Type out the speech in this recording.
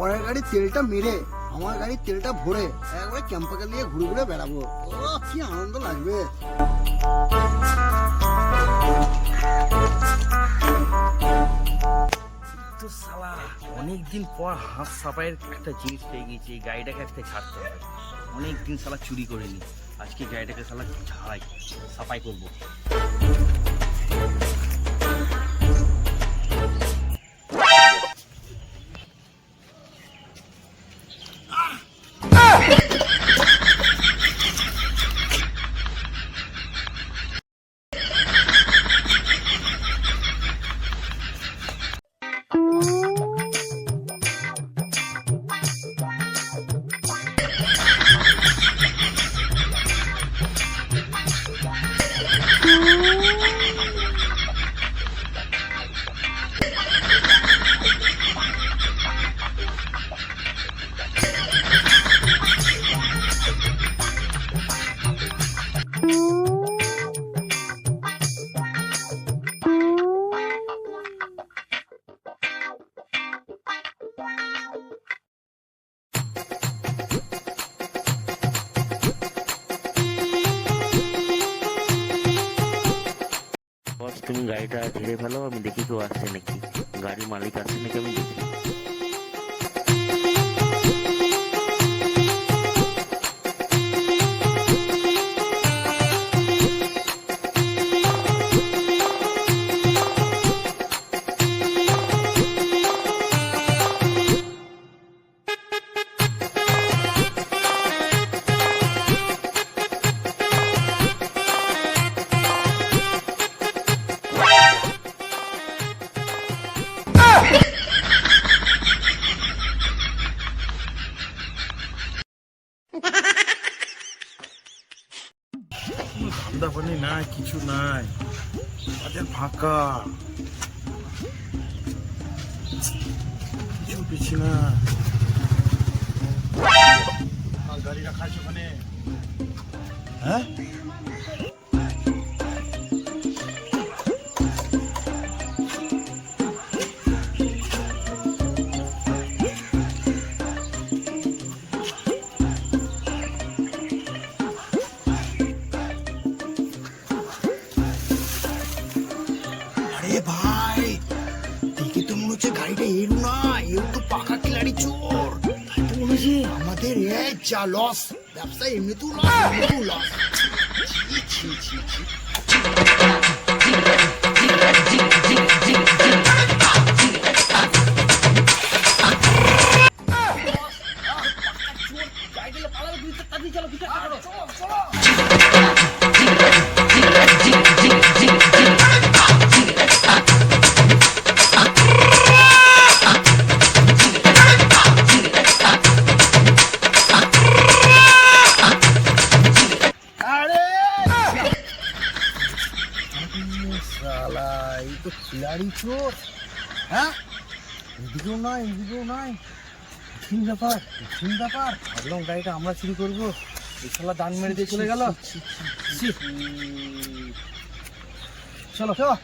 পরের গাড়ির তেলটা মেরে আমার গাড়ির তেলটা ভরে একবার ক্যাম্পাকে নিয়ে ঘুরে ঘুরে বেড়াবো। ও কি আনন্দ লাগবে। তো শালা অনেকদিন পর হাত সাফাইয়ের একটা জিনিস পেয়ে গেছি, এই গাড়িটাকে আজকে ছাড়তে হবে। অনেকদিন শালা চুরি করিনি, আজকে গাড়িটাকে শালা ছাড়াই সাফাই করবো। তুমি গাড়িটা ঝেড়ে ফেলো, আমি দেখি কেউ আসছে নাকি, গাড়ির মালিক আসছে নাকি আমি দেখি। ধান্দা পানি নাই, কিছু নাই, বাজার ফাঁকা, কিছু পেছি না। গাড়ি রাখা আছে ওখানে? হ্যাঁ, আরে ভাই দেখে তো মনে হচ্ছে গাড়িটা এরু না, এরু তো পাকা কিলাড়ি চোর। তাই তো মনে হচ্ছে আমাদের যা লস, ব্যবসা এমনিতেও লস, এমনিতেও লস। ছি ছি ছি ছি। শালা এই তো খিলাড়ি চোর। হ্যাঁ, এদিকেও নয় এদিকেও নয়, কঠিন ব্যাপার কঠিন ব্যাপার। ভাবলাম গাড়িটা আমরা চুরি করবো, এই শালা দান মেরে দিয়ে চলে গেল। চলো চলো।